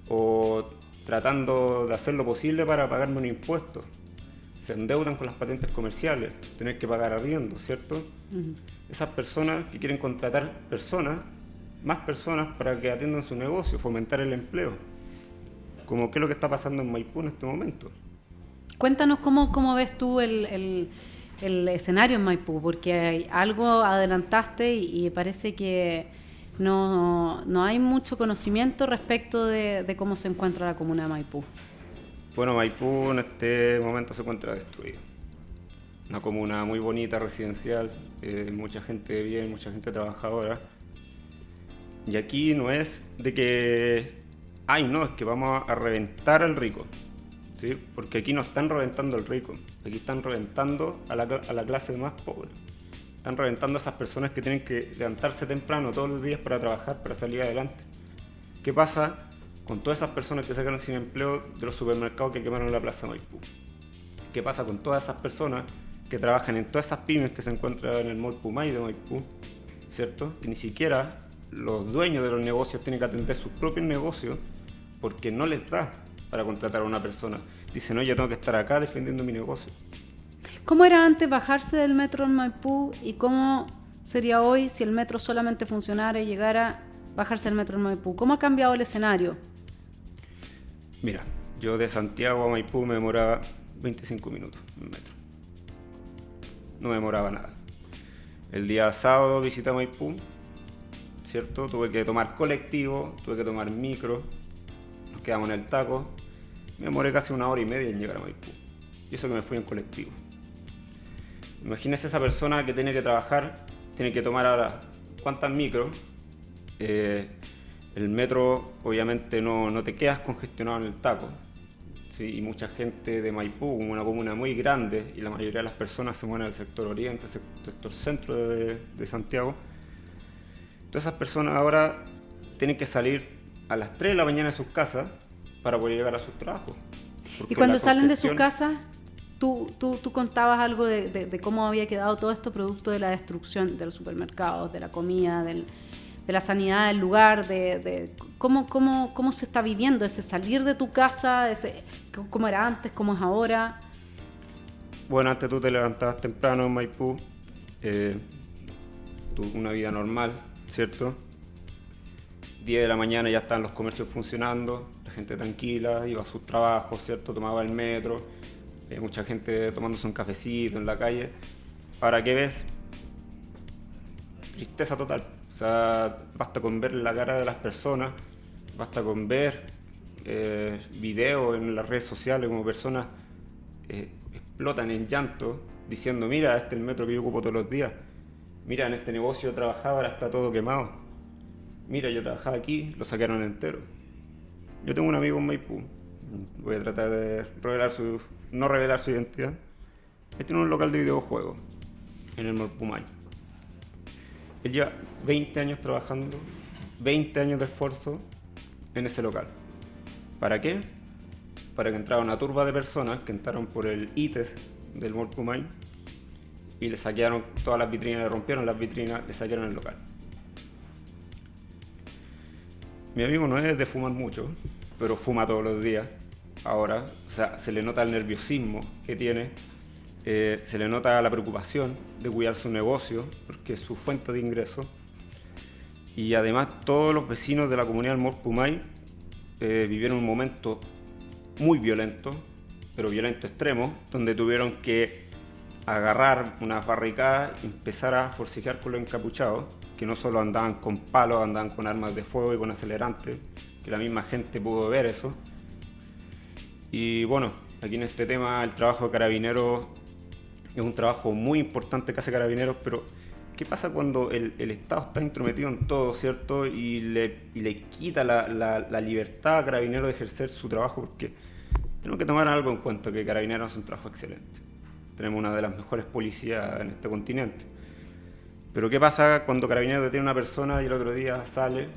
O tratando de hacer lo posible para pagarme un impuesto, se endeudan con las patentes comerciales, tener que pagar arriendo, ¿cierto? Ujú. Esas personas que quieren contratar más personas para que atiendan su negocio, fomentar el empleo. Como qué es lo que está pasando en Maipú en este momento. Cuéntanos cómo ves tú el escenario en Maipú, porque algo adelantaste y parece que no hay mucho conocimiento respecto de cómo se encuentra la comuna de Maipú. Bueno, Maipú en este momento se encuentra destruida. Una comuna muy bonita, residencial, mucha gente de bien, mucha gente trabajadora. Y aquí no es de que, es que vamos a reventar al rico, ¿sí? Porque aquí no están reventando al rico, aquí están reventando a la clase más pobre. Están reventando a esas personas que tienen que levantarse temprano todos los días para trabajar, para salir adelante. ¿Qué pasa con todas esas personas que se quedaron sin empleo de los supermercados que quemaron la plaza Maipú? ¿Qué pasa con todas esas personas que trabajan en todas esas pymes que se encuentran en el Mall Pumay de Maipú, ¿cierto? Y ni siquiera los dueños de los negocios tienen que atender sus propios negocios porque no les da para contratar a una persona. Dicen, no, yo tengo que estar acá defendiendo mi negocio. ¿Cómo era antes bajarse del metro en Maipú y cómo sería hoy si el metro solamente funcionara y llegara a bajarse del metro en Maipú? ¿Cómo ha cambiado el escenario? Mira, yo de Santiago a Maipú me demoraba 25 minutos en metro. No me demoraba nada. El día sábado visité Maipú, ¿cierto? Tuve que tomar colectivo, tuve que tomar micro, nos quedamos en el taco. Me demoré casi 1 hora y media en llegar a Maipú. Y eso que me fui en colectivo. Imagínese esa persona que tiene que trabajar, tiene que tomar ahora cuántas micros. El metro obviamente no te quedas congestionado en el taco, ¿sí? Y mucha gente de Maipú, una comuna muy grande, y la mayoría de las personas se mueven al sector oriente, sector centro de Santiago. Todas esas personas ahora tienen que salir a las 3 de la mañana de sus casas para poder llegar a sus trabajos. Y cuando salen de sus casas, tú contabas algo de cómo había quedado todo esto producto de la destrucción de los supermercados, de la comida, de la sanidad del lugar, de cómo se está viviendo ese salir de tu casa, cómo era antes, cómo es ahora. Bueno, antes tú te levantabas temprano en Maipú, una vida normal, ¿cierto? 10 de la mañana ya estaban los comercios funcionando, la gente tranquila, iba a sus trabajos, ¿cierto? Tomaba el metro, mucha gente tomándose un cafecito en la calle. Ahora, ¿qué ves? Tristeza total. O sea, basta con ver la cara de las personas, basta con ver videos en las redes sociales como personas explotan en llanto diciendo, mira, este es el metro que yo ocupo todos los días, mira, en este negocio yo trabajaba, ahora está todo quemado, mira, yo trabajaba aquí, lo sacaron entero. Yo tengo un amigo en Maipú, voy a tratar de no revelar su identidad. Él tiene un local de videojuegos en el Mall Pumay. Él lleva 20 años trabajando, 20 años de esfuerzo en ese local. ¿Para qué? Para que entrara una turba de personas que entraron por el ITES del Mall Pumay y le saquearon todas las vitrinas, le rompieron las vitrinas, le saquearon el local. Mi amigo no es de fumar mucho, pero fuma todos los días ahora. O sea, se le nota el nerviosismo que tiene, se le nota la preocupación de cuidar su negocio, porque es su fuente de ingresos. Y además todos los vecinos de la comunidad del Mall Pumay vivieron un momento muy violento, pero violento extremo, donde tuvieron que agarrar unas barricadas y empezar a forcejear con los encapuchados, que no solo andaban con palos, andaban con armas de fuego y con acelerantes, que la misma gente pudo ver eso. Y bueno, aquí en este tema el trabajo de Carabineros es un trabajo muy importante que hace Carabineros, pero ¿qué pasa cuando el Estado está intrometido en todo, ¿cierto? Y le quita la libertad a Carabineros de ejercer su trabajo? Porque tenemos que tomar algo en cuenta, que Carabineros hace un trabajo excelente. Tenemos una de las mejores policías en este continente. Pero ¿qué pasa cuando Carabineros detiene a una persona y el otro día sale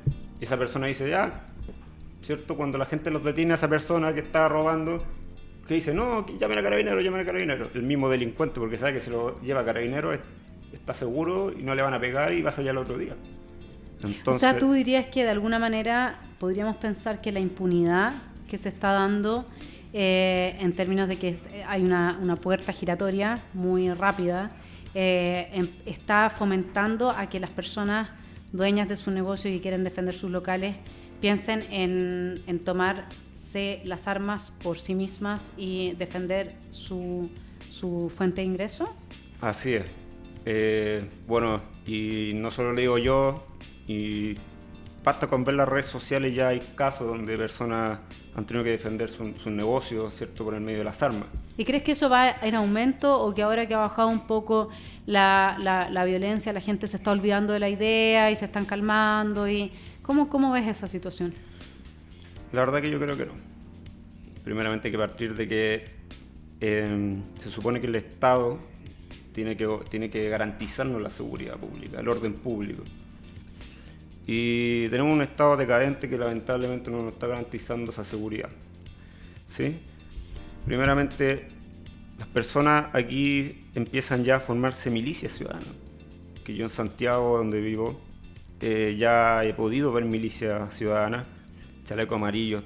y esa persona dice, ya, ¿cierto? Cuando la gente los detiene a esa persona que está robando, que dice, no, llamen a Carabineros. El mismo delincuente, porque sabe que se lo lleva a Carabineros, está seguro y no le van a pegar y va a salir al otro día. Entonces, o sea, tú dirías que de alguna manera podríamos pensar que la impunidad que se está dando en términos de que hay una puerta giratoria muy rápida, está fomentando a que las personas dueñas de su negocio y que quieren defender sus locales piensen en tomarse las armas por sí mismas y defender su fuente de ingreso. Así es. Bueno, y no solo lo digo yo, y basta con ver las redes sociales, ya hay casos donde personas han tenido que defender su negocio, ¿cierto?, por el medio de las armas. ¿Y crees que eso va en aumento o que ahora que ha bajado un poco la violencia, la gente se está olvidando de la idea y se están calmando? Y ¿cómo ves esa situación? La verdad que yo creo que no. Primeramente hay que partir de que se supone que el Estado tiene que garantizarnos la seguridad pública, el orden público. Y tenemos un Estado decadente que lamentablemente no nos está garantizando esa seguridad, ¿sí? Primeramente, las personas aquí empiezan ya a formarse milicias ciudadanas. Que yo en Santiago, donde vivo, ya he podido ver milicias ciudadanas, chalecos amarillos,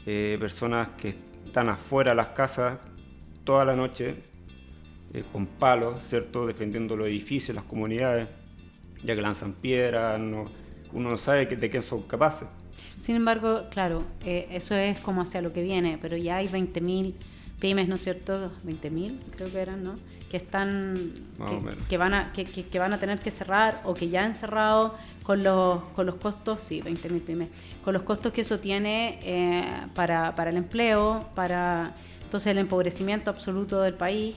personas que están afuera de las casas toda la noche, con palos, ¿cierto?, defendiendo los edificios, las comunidades, ya que lanzan piedras, uno no sabe de qué son capaces. Sin embargo, claro, eso es como hacia lo que viene, pero ya hay 20.000 pymes, ¿no es cierto? 20.000 creo que eran, ¿no? Que están que van a tener que cerrar o que ya han cerrado con los costos, sí, 20.000 pymes, con los costos que eso tiene para el empleo, para entonces el empobrecimiento absoluto del país.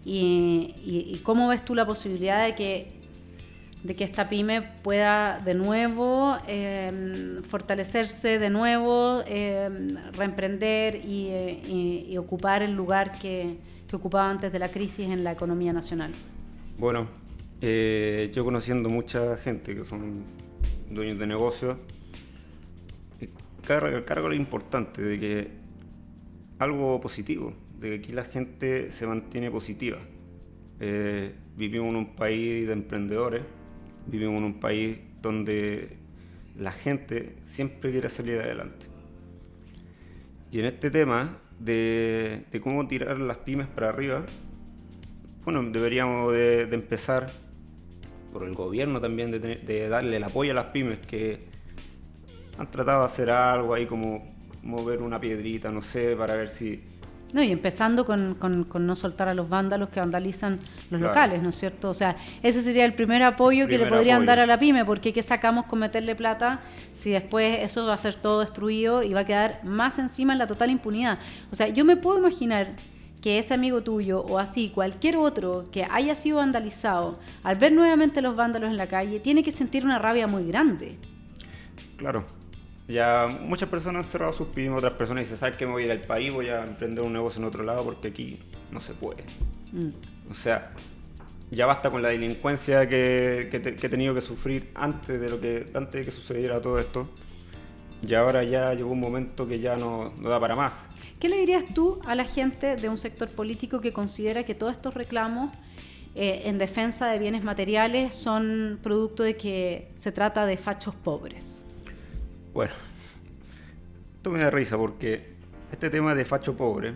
Y ¿cómo ves tú la posibilidad de que esta pyme pueda de nuevo fortalecerse, de nuevo reemprender y ocupar el lugar que ocupaba antes de la crisis en la economía nacional? Bueno, yo conociendo mucha gente que son dueños de negocios, cargo lo importante de que algo positivo, de que aquí la gente se mantiene positiva. Vivimos en un país de emprendedores, vivimos en un país donde la gente siempre quiere salir adelante. Y en este tema de cómo tirar las pymes para arriba, bueno, deberíamos de empezar por el gobierno también, de darle el apoyo a las pymes que han tratado de hacer algo ahí, como mover una piedrita, no sé, para ver si... No, y empezando con no soltar a los vándalos que vandalizan los locales, ¿no es cierto? O sea, ese sería el primer apoyo que le podrían dar a la pyme, porque ¿qué sacamos con meterle plata si después eso va a ser todo destruido y va a quedar más encima en la total impunidad? O sea, yo me puedo imaginar que ese amigo tuyo o así, cualquier otro que haya sido vandalizado, al ver nuevamente los vándalos en la calle, tiene que sentir una rabia muy grande. Claro. Ya muchas personas han cerrado sus pymes, otras personas dicen, ¿sabes qué? Me voy a ir al país, voy a emprender un negocio en otro lado porque aquí no se puede. O sea, ya basta con la delincuencia que he tenido que sufrir antes de que sucediera todo esto. Y ahora ya llegó un momento que ya no da para más. ¿Qué le dirías tú a la gente de un sector político que considera que todos estos reclamos en defensa de bienes materiales son producto de que se trata de fachos pobres? Bueno, esto me da risa porque este tema de facho pobre,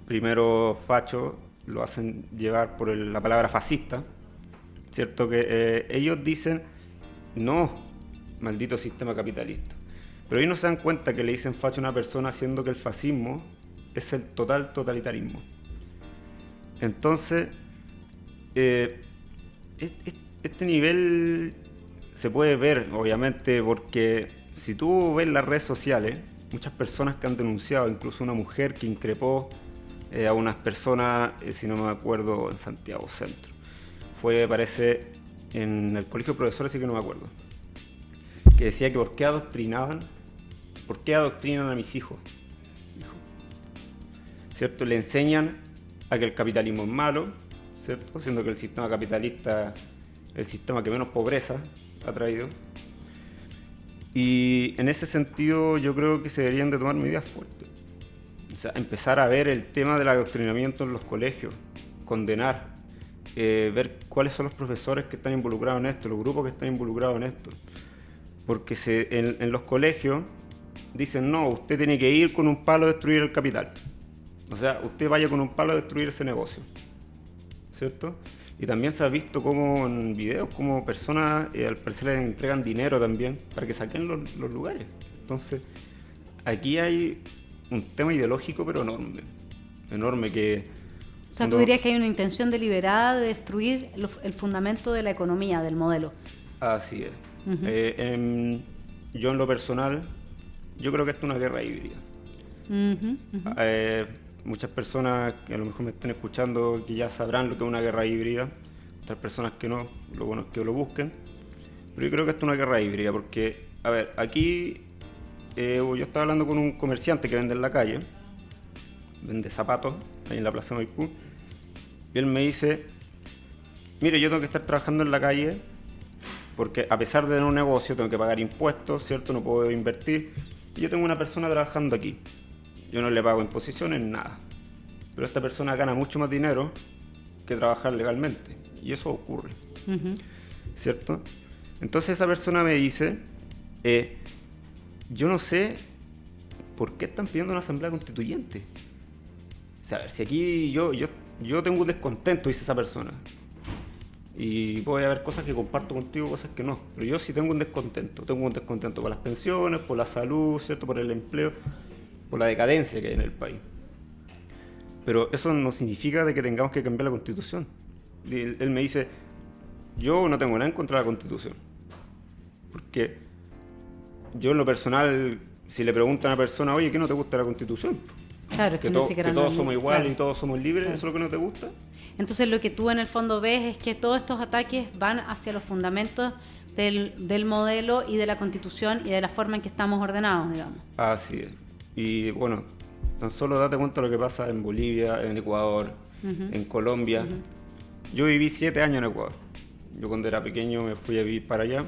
primero facho lo hacen llevar por la palabra fascista, ¿cierto? Que ellos dicen, no, maldito sistema capitalista. Pero ellos no se dan cuenta que le dicen facho a una persona, siendo que el fascismo es el total totalitarismo. Entonces, este nivel se puede ver, obviamente, porque si tú ves las redes sociales, muchas personas que han denunciado, incluso una mujer que increpó a unas personas, si no me acuerdo, en Santiago Centro. Parece, en el colegio de profesores, sí que no me acuerdo. Que decía que ¿por qué adoctrinan a mis hijos? ¿Cierto? Le enseñan a que el capitalismo es malo, ¿cierto? Siendo que el sistema capitalista es el sistema que menos pobreza ha traído. Y en ese sentido yo creo que se deberían de tomar medidas fuertes. O sea, empezar a ver el tema del adoctrinamiento en los colegios, condenar, ver cuáles son los profesores que están involucrados en esto, los grupos que están involucrados en esto. Porque en los colegios dicen, no, usted tiene que ir con un palo a destruir el capital. O sea, usted vaya con un palo a destruir ese negocio, ¿cierto? Y también se ha visto como en videos, como personas al parecer les entregan dinero también para que saquen los lugares. Entonces, aquí hay un tema ideológico pero enorme que... O sea, tú dirías que hay una intención deliberada de destruir el fundamento de la economía, del modelo. Así es. Yo en lo personal, yo creo que esto es una guerra híbrida. Muchas personas que a lo mejor me estén escuchando que ya sabrán lo que es una guerra híbrida, otras personas que no, lo bueno es que lo busquen, pero yo creo que esto es una guerra híbrida porque, a ver, aquí yo estaba hablando con un comerciante que vende en la calle, vende zapatos ahí en la Plaza Maipú, y él me dice, mire, yo tengo que estar trabajando en la calle porque a pesar de tener un negocio tengo que pagar impuestos, ¿cierto? No puedo invertir, y yo tengo una persona trabajando aquí. Yo no le pago imposiciones, nada. Pero esta persona gana mucho más dinero que trabajar legalmente. Y eso ocurre. ¿Cierto? Entonces esa persona me dice, yo no sé por qué están pidiendo una asamblea constituyente. O sea, si aquí yo tengo un descontento, dice esa persona. Y puede haber cosas que comparto contigo, cosas que no. Pero yo sí tengo un descontento. Tengo un descontento por las pensiones, por la salud, ¿cierto? Por el empleo, por la decadencia que hay en el país. Pero eso no significa de que tengamos que cambiar la Constitución. Él me dice, yo no tengo nada en contra de la Constitución. Porque yo en lo personal, si le preguntan a una persona, oye, ¿qué no te gusta de la Constitución? Claro, es que todos somos iguales y todos somos libres, ¿eso es lo que no te gusta? Entonces lo que tú en el fondo ves es que todos estos ataques van hacia los fundamentos del modelo y de la Constitución y de la forma en que estamos ordenados, digamos. Así es. Y bueno, tan solo date cuenta de lo que pasa en Bolivia, en Ecuador, en Colombia. Yo viví 7 años en Ecuador. Yo cuando era pequeño me fui a vivir para allá.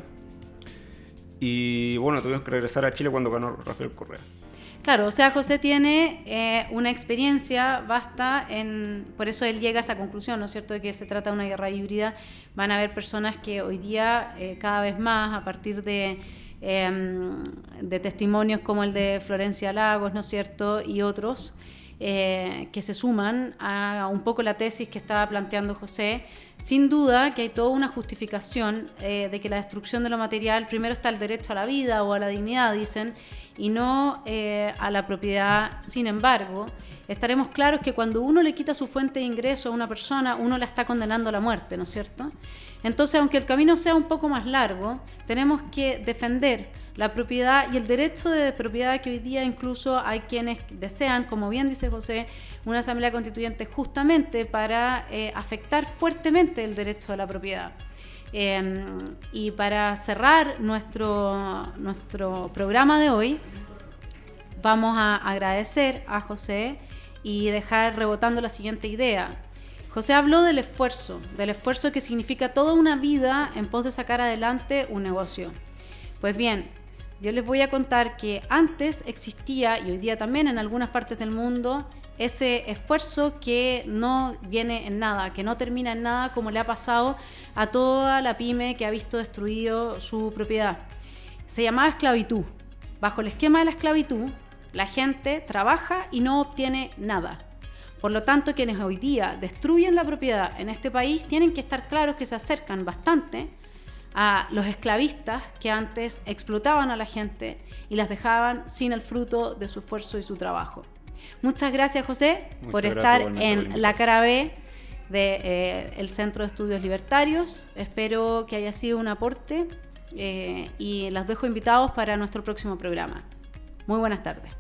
Y bueno, tuvimos que regresar a Chile cuando ganó Rafael Correa. Claro, o sea, José tiene una experiencia vasta, por eso él llega a esa conclusión, ¿no es cierto?, de que se trata de una guerra híbrida. Van a haber personas que hoy día, cada vez más, a partir de testimonios como el de Florencia Lagos, ¿no es cierto?, y otros, que se suman a un poco la tesis que estaba planteando José. Sin duda que hay toda una justificación de que la destrucción de lo material, primero está el derecho a la vida o a la dignidad, dicen, y no a la propiedad. Sin embargo, estaremos claros que cuando uno le quita su fuente de ingreso a una persona, uno la está condenando a la muerte, ¿no es cierto? Entonces, aunque el camino sea un poco más largo, tenemos que defender la propiedad y el derecho de propiedad, que hoy día incluso hay quienes desean, como bien dice José, una asamblea constituyente justamente para afectar fuertemente el derecho de la propiedad. Y para cerrar nuestro programa de hoy, vamos a agradecer a José y dejar rebotando la siguiente idea. José habló del esfuerzo que significa toda una vida en pos de sacar adelante un negocio. Pues bien, yo les voy a contar que antes existía, y hoy día también en algunas partes del mundo, ese esfuerzo que no viene en nada, que no termina en nada, como le ha pasado a toda la pyme que ha visto destruido su propiedad. Se llamaba esclavitud. Bajo el esquema de la esclavitud, la gente trabaja y no obtiene nada. Por lo tanto, quienes hoy día destruyen la propiedad en este país tienen que estar claros que se acercan bastante a los esclavistas que antes explotaban a la gente y las dejaban sin el fruto de su esfuerzo y su trabajo. Muchas gracias, José, por estar en la cara B del Centro de Estudios Libertarios. Espero que haya sido un aporte y los dejo invitados para nuestro próximo programa. Muy buenas tardes.